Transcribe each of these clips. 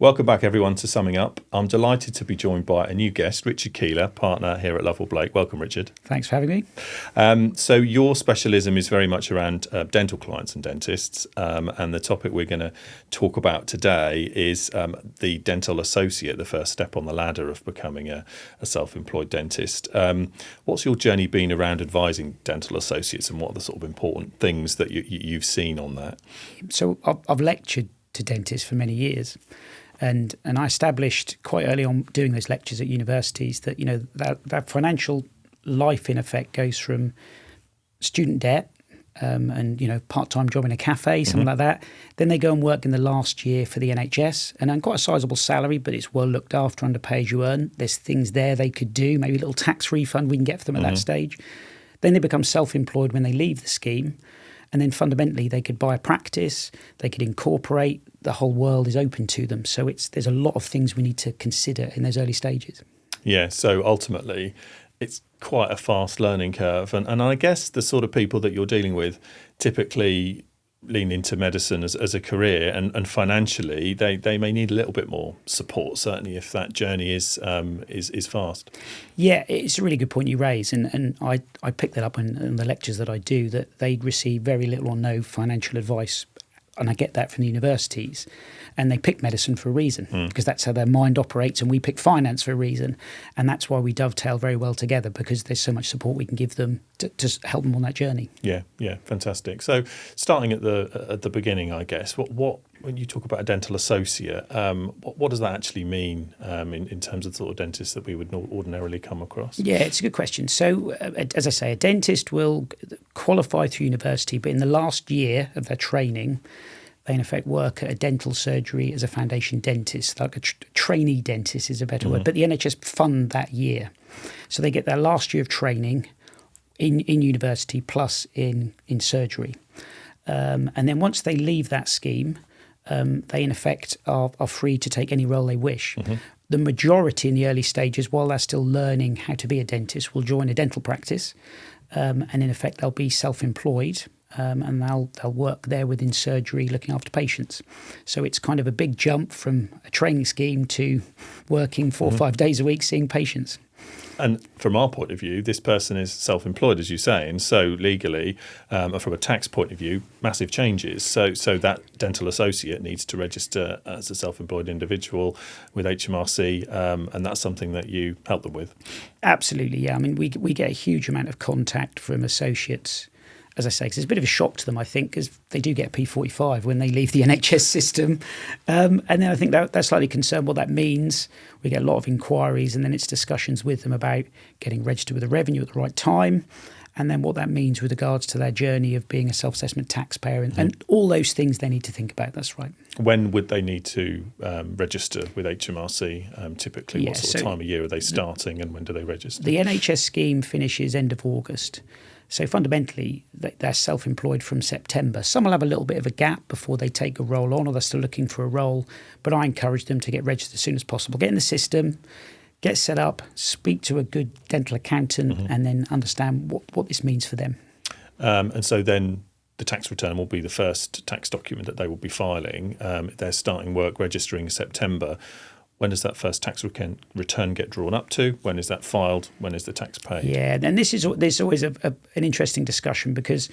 Welcome back, everyone, to Summing Up. I'm delighted to be joined by a new guest, Richard Keeler, partner here at Lovell Blake. Welcome, Richard. Thanks for having me. So your specialism is very much around dental clients and dentists, and the topic we're going to talk about today is the dental associate, the first step on the ladder of becoming a self-employed dentist. What's your journey been around advising dental associates, and what are the sort of important things that you've seen on that? So I've lectured to dentists for many years. And I established quite early on doing those lectures at universities that, you know, that financial life in effect goes from student debt and, you know, part-time job in a cafe, something like that. Then they go and work in the last year for the NHS and earn quite a sizable salary, but it's well looked after under pay as you earn. There's things there they could do, maybe a little tax refund we can get for them at that stage. Then they become self-employed when they leave the scheme. And then fundamentally, they could buy a practice, they could incorporate, the whole world is open to them. So there's a lot of things we need to consider in those early stages. Yeah, so ultimately, it's quite a fast learning curve. And I guess the sort of people that you're dealing with typically lean into medicine as a career, and financially they may need a little bit more support, certainly if that journey is fast. Yeah, it's a really good point you raise, and I pick that up in the lectures that I do, that they receive very little or no financial advice, and I get that from the universities. And they pick medicine for a reason, because that's how their mind operates, and we pick finance for a reason. And that's why we dovetail very well together, because there's so much support we can give them to help them on that journey. Yeah, fantastic. So starting at the beginning, I guess, what when you talk about a dental associate, what does that actually mean in terms of the sort of dentists that we would ordinarily come across? Yeah, it's a good question. So as I say, a dentist will qualify through university, but in the last year of their training, they in effect work at a dental surgery as a foundation dentist, like a trainee dentist is a better word, but the NHS fund that year. So they get their last year of training in university plus in surgery. And then once they leave that scheme, they in effect are free to take any role they wish. The majority in the early stages, while they're still learning how to be a dentist, will join a dental practice, and in effect they'll be self-employed. And they'll work there within surgery looking after patients. So it's kind of a big jump from a training scheme to working 4 or 5 days a week seeing patients. And from our point of view, this person is self-employed, as you say, and so legally, from a tax point of view, massive changes. So that dental associate needs to register as a self-employed individual with HMRC, and that's something that you help them with. Absolutely, yeah. I mean, we get a huge amount of contact from associates, as I say, because it's a bit of a shock to them, I think, because they do get P45 when they leave the NHS system. And then I think they're slightly concerned what that means. We get a lot of inquiries, and then it's discussions with them about getting registered with the revenue at the right time, and then what that means with regards to their journey of being a self-assessment taxpayer, and all those things they need to think about. That's right. When would they need to register with HMRC typically? What sort of time of year are they starting, and when do they register? The NHS scheme finishes end of August. So fundamentally, they're self-employed from September. Some will have a little bit of a gap before they take a role on, or they're still looking for a role. But I encourage them to get registered as soon as possible. Get in the system, get set up, speak to a good dental accountant, and then understand what this means for them. And so then the tax return will be the first tax document that they will be filing. If they're starting work registering in September, when does that first tax return get drawn up to? When is that filed? When is the tax paid? Yeah, and there's always an interesting discussion, because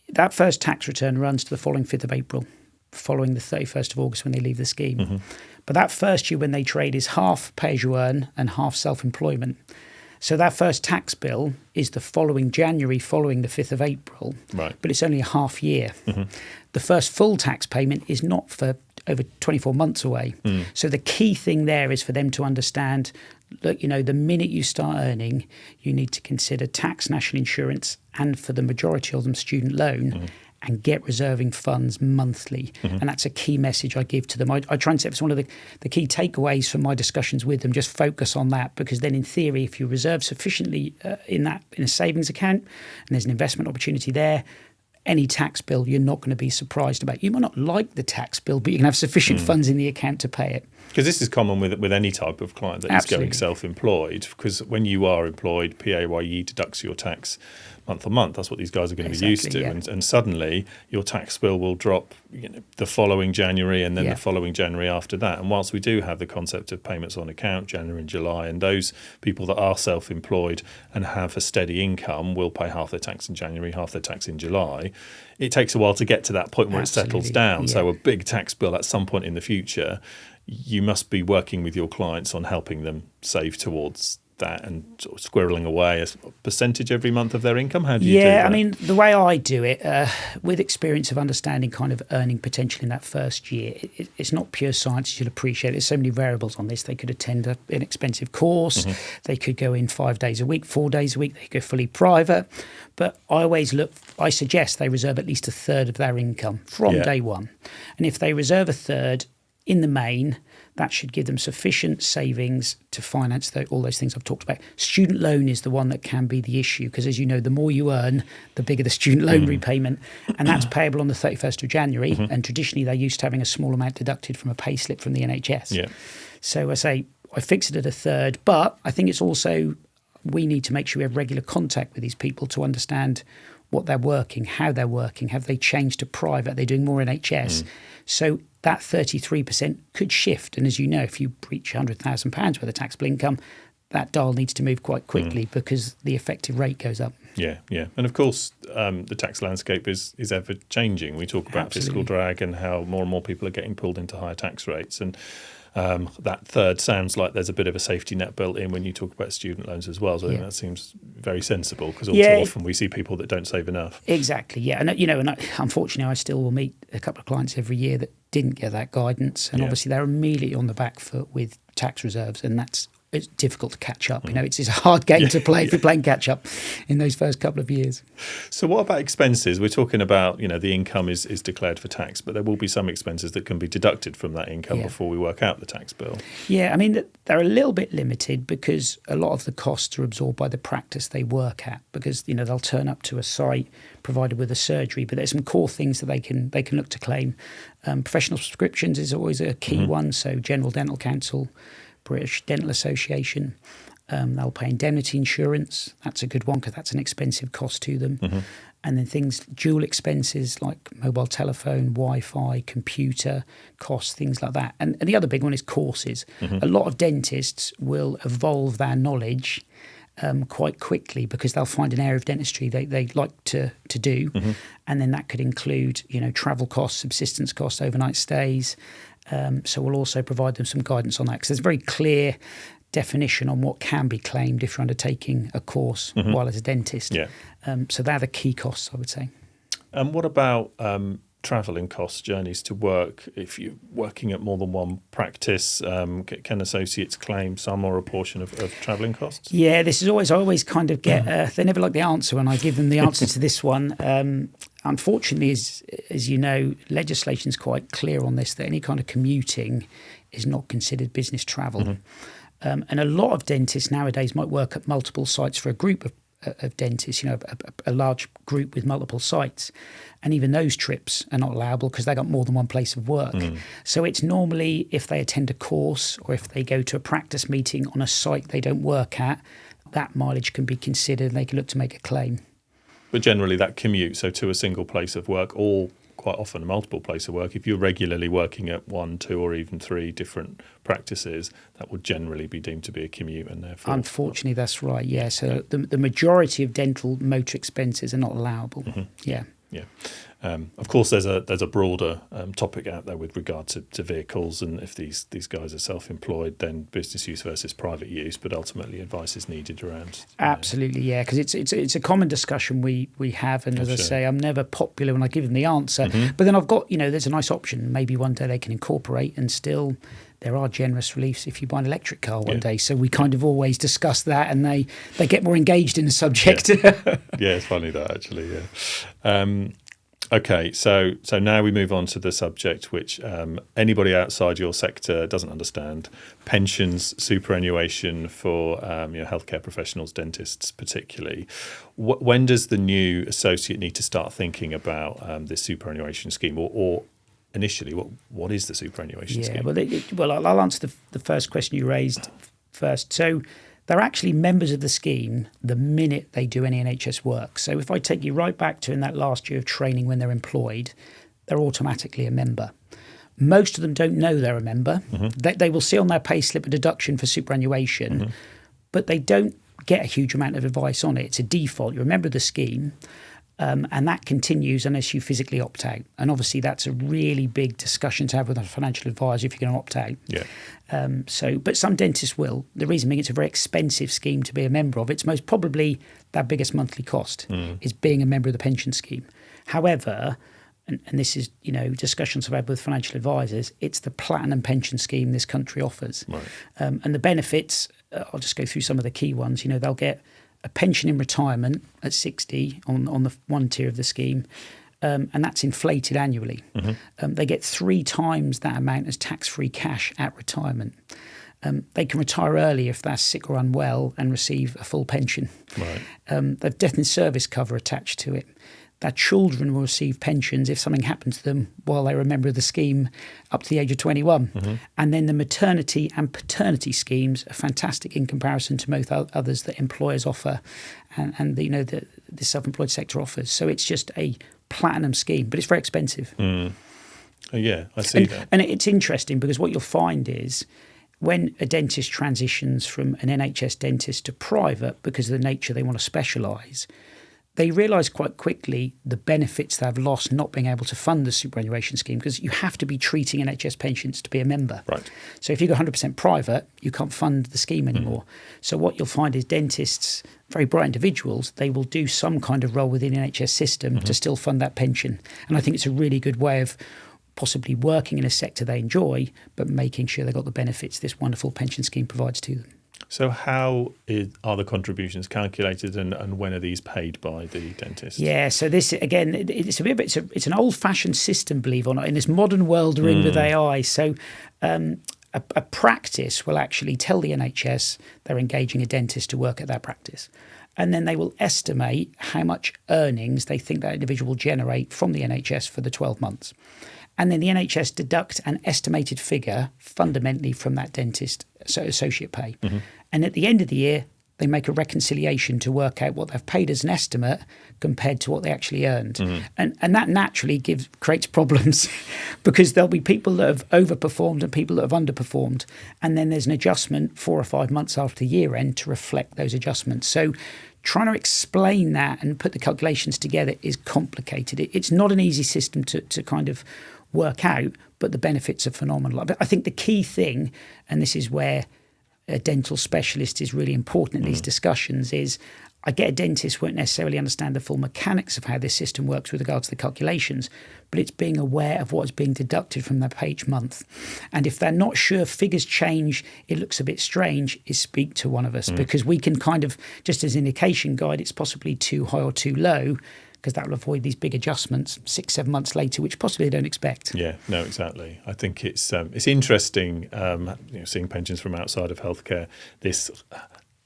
that first tax return runs to the following 5th of April, following the 31st of August when they leave the scheme. But that first year when they trade is half pay-as-you-earn and half self-employment. So that first tax bill is the following January, following the 5th of April, right? But it's only a half year. The first full tax payment is not for over 24 months away. So the key thing there is for them to understand, look, you know, the minute you start earning, you need to consider tax, national insurance, and for the majority of them, student loan, and get reserving funds monthly. And that's a key message I give to them. I try and say it's one of the key takeaways from my discussions with them, just focus on that, because then in theory, if you reserve sufficiently in a savings account, and there's an investment opportunity there, any tax bill you're not going to be surprised about. You might not like the tax bill, but you can have sufficient funds in the account to pay it. Because this is common with any type of client that is going self-employed, because when you are employed, PAYE deducts your tax month on month. That's what these guys are going to be used to. Yeah. And suddenly your tax bill will drop the following January and then the following January after that. And whilst we do have the concept of payments on account, January and July, and those people that are self-employed and have a steady income will pay half their tax in January, half their tax in July, it takes a while to get to that point where it settles down. Yeah. So a big tax bill at some point in the future, you must be working with your clients on helping them save towards that and sort of squirreling away a percentage every month of their income? How do you do that? Yeah, I mean, the way I do it, with experience of understanding kind of earning potential in that first year, it's not pure science, you'll appreciate. There's so many variables on this. They could attend an inexpensive course, they could go in 5 days a week, 4 days a week, they could go fully private. But I suggest they reserve at least a third of their income from day one. And if they reserve a third, in the main, that should give them sufficient savings to finance all those things I've talked about. Student loan is the one that can be the issue because, as you know, the more you earn, the bigger the student loan repayment. And that's payable on the 31st of January. And traditionally, they're used to having a small amount deducted from a pay slip from the NHS. Yeah. So I fix it at a third. But I think it's also, we need to make sure we have regular contact with these people to understand what they're working, how they're working, have they changed to private, are they doing more NHS? So that 33% could shift. And as you know, if you breach £100,000 worth of taxable income, that dial needs to move quite quickly because the effective rate goes up. Yeah. And of course, the tax landscape is ever changing. We talk about fiscal drag and how more and more people are getting pulled into higher tax rates. And that third sounds like there's a bit of a safety net built in when you talk about student loans as well. So I think that seems very sensible because all too often we see people that don't save enough. Exactly, yeah. And, unfortunately, I still will meet a couple of clients every year that didn't get that guidance. And obviously they're immediately on the back foot with tax reserves, and it's difficult to catch up. It's a hard game to play if you're playing catch up in those first couple of years. So what about expenses? We're talking about, the income is declared for tax, but there will be some expenses that can be deducted from that income before we work out the tax bill. Yeah, they're a little bit limited because a lot of the costs are absorbed by the practice they work at because, they'll turn up to a site provided with a surgery, but there's some core things that they can look to claim. Professional subscriptions is always a key one, so General Dental Council, British Dental Association, they'll pay indemnity insurance. That's a good one because that's an expensive cost to them. And then dual expenses like mobile telephone, Wi-Fi, computer costs, things like that. And the other big one is courses. A lot of dentists will evolve their knowledge quite quickly because they'll find an area of dentistry they like to do. And then that could include, travel costs, subsistence costs, overnight stays. So we'll also provide them some guidance on that because there's a very clear definition on what can be claimed if you're undertaking a course while as a dentist. So they're the key costs, I would say. And what about travelling costs, journeys to work? If you're working at more than one practice, can associates claim some or a portion of travelling costs? Yeah, this is I always kind of get, they never like the answer when I give them the answer to this one. Unfortunately, as you know, legislation is quite clear on this, that any kind of commuting is not considered business travel. And a lot of dentists nowadays might work at multiple sites for a group of dentists, a large group with multiple sites. And even those trips are not allowable because they got more than one place of work. So it's normally if they attend a course or if they go to a practice meeting on a site they don't work at, that mileage can be considered and they can look to make a claim. But generally that commute, so to a single place of work, or quite often a multiple place of work, if you're regularly working at 1, 2 or even 3 different practices, that would generally be deemed to be a commute and therefore... Unfortunately, that's right, yeah. So the majority of dental motor expenses are not allowable, Yeah. Of course, there's a broader topic out there with regard to vehicles, and if these guys are self-employed, then business use versus private use. But ultimately, advice is needed around. Absolutely, yeah, because it's a common discussion we have, and as I say, I'm never popular when I give them the answer. But then I've got there's a nice option. Maybe one day they can incorporate, and still there are generous reliefs if you buy an electric car one day. So we kind of always discuss that, and they get more engaged in the subject. Yeah, it's funny that actually. Yeah. Okay, so now we move on to the subject which anybody outside your sector doesn't understand: pensions, superannuation for healthcare professionals, dentists particularly. When does the new associate need to start thinking about this superannuation scheme, or initially, what is the superannuation scheme? Well, I'll answer the first question you raised first. So they're actually members of the scheme the minute they do any NHS work. So if I take you right back to in that last year of training when they're employed, they're automatically a member. Most of them don't know they're a member. They will see on their payslip a deduction for superannuation, but they don't get a huge amount of advice on it. It's a default. You're a member of the scheme, and that continues unless you physically opt out. And obviously that's a really big discussion to have with a financial advisor if you're going to opt out. Yeah. But some dentists will. The reason being it's a very expensive scheme to be a member of. It's most probably their biggest monthly cost is being a member of the pension scheme. However, and this is, discussions I've had with financial advisors, it's the platinum pension scheme this country offers. Right. And the benefits, I'll just go through some of the key ones. They'll get a pension in retirement at 60 on the one tier of the scheme, and that's inflated annually. They get 3 times that amount as tax-free cash at retirement. They can retire early if they're sick or unwell and receive a full pension. Right. They've death in service cover attached to it. Their children will receive pensions if something happens to them while they're a member of the scheme up to the age of 21. And then the maternity and paternity schemes are fantastic in comparison to most others that employers offer and the self-employed sector offers. So it's just a platinum scheme, but it's very expensive. Yeah, I see that. And it's interesting because what you'll find is when a dentist transitions from an NHS dentist to private because of the nature they want to specialise, they realise quite quickly the benefits they've lost not being able to fund the superannuation scheme because you have to be treating NHS pensions to be a member. Right. So if you go 100% private, you can't fund the scheme anymore. So what you'll find is dentists, very bright individuals, they will do some kind of role within the NHS system to still fund that pension. And I think it's a really good way of possibly working in a sector they enjoy, but making sure they've got the benefits this wonderful pension scheme provides to them. So how are the contributions calculated and when are these paid by the dentist? Yeah, so this, again, it's an old-fashioned system, believe it or not, in this modern world we're in with AI. So a practice will actually tell the NHS they're engaging a dentist to work at that practice. And then they will estimate how much earnings they think that individual will generate from the NHS for the 12 months. And then the NHS deduct an estimated figure fundamentally from that dentist associate pay. And at the end of the year, they make a reconciliation to work out what they've paid as an estimate compared to what they actually earned. And that naturally creates problems because there'll be people that have overperformed and people that have underperformed. And then there's an adjustment 4 or 5 months after year end to reflect those adjustments. So trying to explain that and put the calculations together is complicated. It's not an easy system to kind of work out, but the benefits are phenomenal. But I think the key thing, and this is where a dental specialist is really important in these discussions, is I get a dentist won't necessarily understand the full mechanics of how this system works with regards to the calculations, but it's being aware of what's being deducted from their pay each month. And if they're not sure, figures change, it looks a bit strange, is speak to one of us because we can kind of, just as an indication guide, it's possibly too high or too low, because that will avoid these big adjustments 6-7 months later, which possibly they don't expect. Yeah, no, exactly. I think it's interesting, seeing pensions from outside of healthcare, this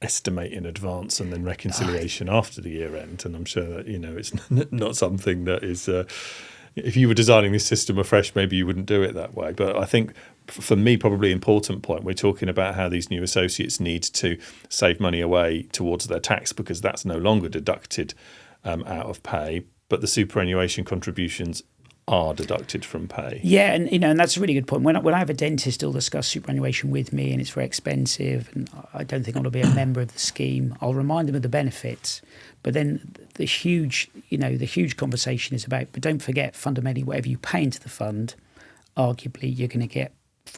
estimate in advance and then reconciliation after the year end. And I'm sure that, it's not something that is, if you were designing this system afresh, maybe you wouldn't do it that way. But I think for me, probably important point, we're talking about how these new associates need to save money away towards their tax because that's no longer deducted out of pay, but the superannuation contributions are deducted from pay. Yeah, and that's a really good point. When I have a dentist, he'll discuss superannuation with me, and it's very expensive, and I don't think I want to be a member of the scheme. I'll remind them of the benefits, but then the huge conversation is about. But don't forget, fundamentally, whatever you pay into the fund, arguably you're going to get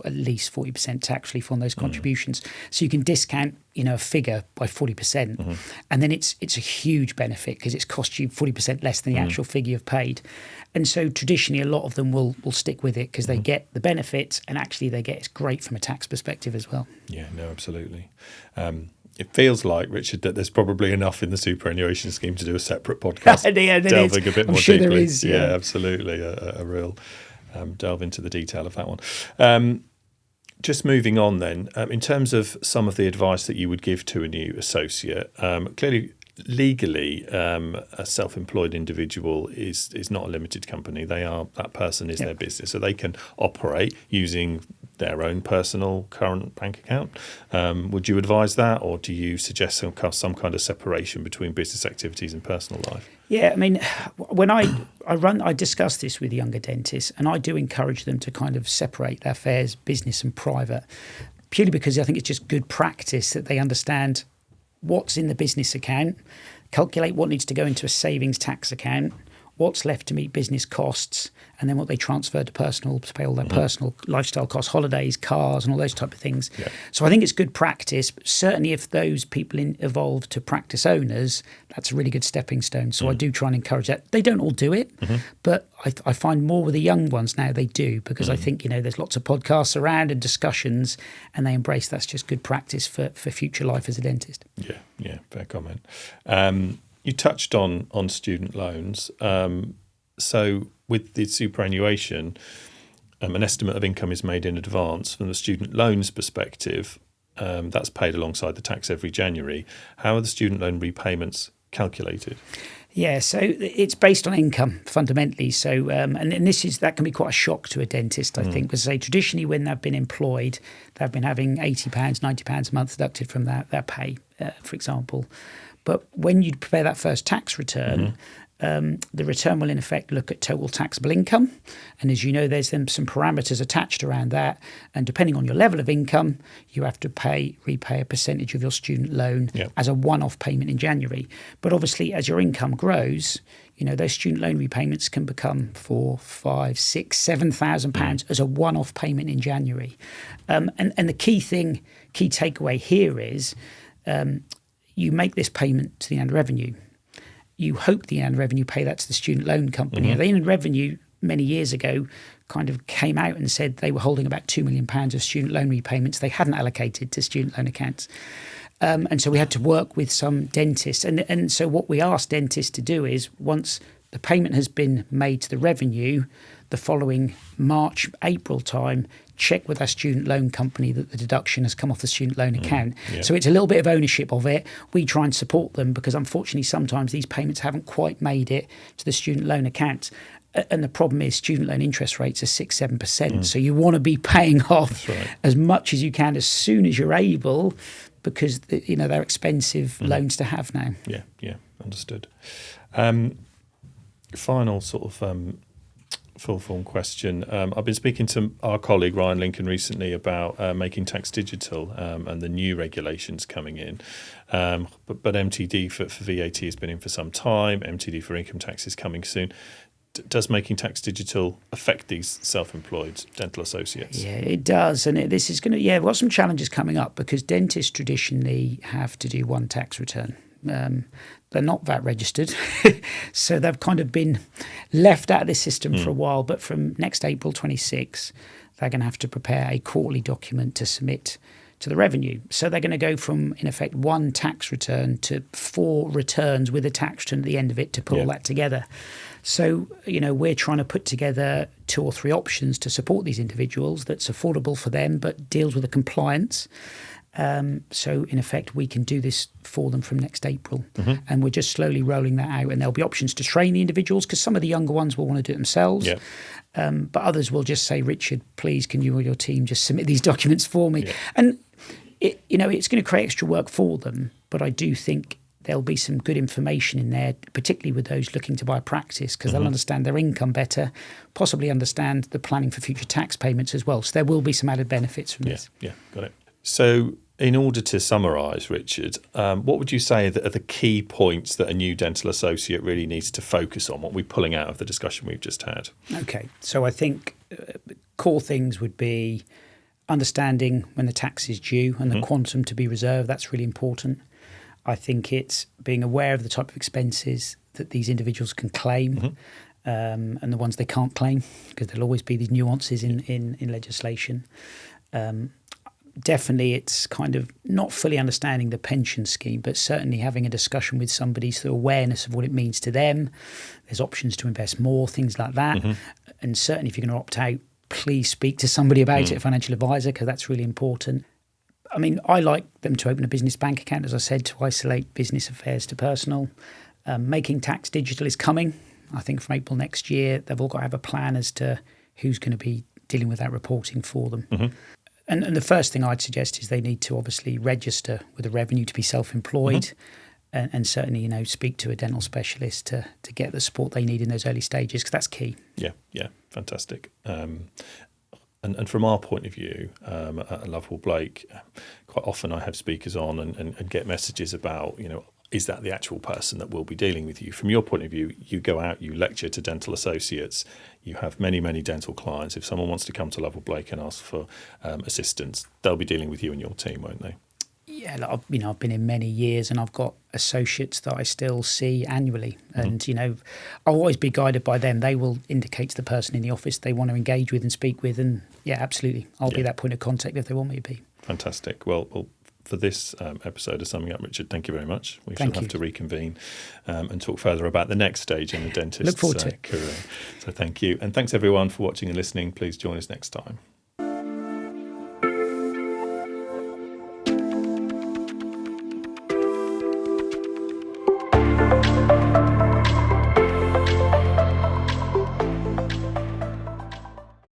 at least 40% tax relief on those contributions. So you can discount, a figure by 40%. And then it's a huge benefit because it's cost you 40% less than the actual figure you've paid. And so traditionally, a lot of them will stick with it because they get the benefits and actually it's great from a tax perspective as well. Yeah, no, absolutely. It feels like, Richard, that there's probably enough in the superannuation scheme to do a separate podcast delving a bit more deeply. There is, yeah, absolutely. A real delve into the detail of that one. Just moving on then, in terms of some of the advice that you would give to a new associate, clearly legally, a self-employed individual is not a limited company. That person is their business, so they can operate using their own personal current bank account. Would you advise that, or do you suggest some kind of separation between business activities and personal life? Yeah, I mean, when I discuss this with younger dentists, and I do encourage them to kind of separate their affairs, business and private, purely because I think it's just good practice that they understand what's in the business account, calculate what needs to go into a savings tax account, what's left to meet business costs, and then what they transfer to personal to pay all their personal lifestyle costs, holidays, cars, and all those type of things. Yeah. So I think it's good practice. But certainly, if those people evolve to practice owners, that's a really good stepping stone. So I do try and encourage that. They don't all do it, but I find more with the young ones now they do, because I think there's lots of podcasts around and discussions, and they embrace that's just good practice for future life as a dentist. Yeah, fair comment. You touched on student loans. So with the superannuation, an estimate of income is made in advance. From the student loans perspective, that's paid alongside the tax every January. How are the student loan repayments calculated? Yeah, so it's based on income fundamentally. So, and that can be quite a shock to a dentist, I think, because traditionally when they've been employed, they've been having £80, £90 a month deducted from their pay, for example. But when you prepare that first tax return, the return will in effect look at total taxable income. And as you know, there's then some parameters attached around that. And depending on your level of income, you have to repay a percentage of your student loan as a one-off payment in January. But obviously, as your income grows, those student loan repayments can become £4,000, £5,000, £6,000, £7,000 as a one-off payment in January. And the key takeaway here is you make this payment to the Inland Revenue. You hope the Inland Revenue pay that to the student loan company. The Inland Revenue many years ago kind of came out and said they were holding about £2 million of student loan repayments they hadn't allocated to student loan accounts. And so we had to work with some dentists. And so what we asked dentists to do is, once the payment has been made to the revenue, the following March, April time, check with our student loan company that the deduction has come off the student loan account. So it's a little bit of ownership of it. We try and support them because unfortunately sometimes these payments haven't quite made it to the student loan account. And the problem is student loan interest rates are 6-7%. So you want to be paying off as much as you can as soon as you're able, because they're expensive loans to have now. Yeah, understood. Final sort of full-form question. I've been speaking to our colleague Ryan Lincoln recently about making tax digital and the new regulations coming in. But MTD for VAT has been in for some time. MTD for income tax is coming soon. Does making tax digital affect these self-employed dental associates? Yeah, it does. And this is going to, we've got some challenges coming up because dentists traditionally have to do one tax return. They're not VAT registered, so they've kind of been left out of the system for a while. But from next April 26, they're going to have to prepare a quarterly document to submit to the revenue. So they're going to go from, in effect, one tax return to 4 returns with a tax return at the end of it to put all that together. So, we're trying to put together 2 or 3 options to support these individuals that's affordable for them but deals with the compliance. So, in effect, we can do this for them from next April. And we're just slowly rolling that out. And there'll be options to train the individuals because some of the younger ones will want to do it themselves. But others will just say, Richard, please, can you or your team just submit these documents for me? And, it's going to create extra work for them. But I do think there'll be some good information in there, particularly with those looking to buy practice, because they'll understand their income better, possibly understand the planning for future tax payments as well. So there will be some added benefits from this. Yeah, got it. So in order to summarise, Richard, what would you say are the key points that a new dental associate really needs to focus on? What we're pulling out of the discussion we've just had? Okay, so I think core things would be understanding when the tax is due and the quantum to be reserved. That's really important. I think it's being aware of the type of expenses that these individuals can claim and the ones they can't claim, because there'll always be these nuances in legislation. Definitely it's kind of not fully understanding the pension scheme, but certainly having a discussion with somebody so awareness of what it means to them. There's options to invest more, things like that. And certainly if you're going to opt out, please speak to somebody about it, a financial advisor, because that's really important. I mean, I like them to open a business bank account, as I said, to isolate business affairs to personal. Making tax digital is coming. I think from April next year, they've all got to have a plan as to who's going to be dealing with that reporting for them. Mm-hmm. And the first thing I'd suggest is they need to obviously register with the revenue to be self-employed, and certainly, speak to a dental specialist to get the support they need in those early stages, because that's key. Yeah, fantastic. And from our point of view, at Lovable Blake, quite often I have speakers on and get messages about, is that the actual person that will be dealing with you? From your point of view, you go out, you lecture to dental associates, you have many, many dental clients. If someone wants to come to Lovable Blake and ask for assistance, they'll be dealing with you and your team, won't they? Yeah, I've been in many years, and I've got associates that I still see annually, and I'll always be guided by them. They will indicate to the person in the office they want to engage with and speak with, and yeah, absolutely, I'll be that point of contact if they want me to be. Fantastic. Well, for this episode of Summing Up, Richard, thank you very much. We shall have to reconvene and talk further about the next stage in the dentist's Look forward to it. career. So thank you, and thanks everyone for watching and listening. Please join us next time.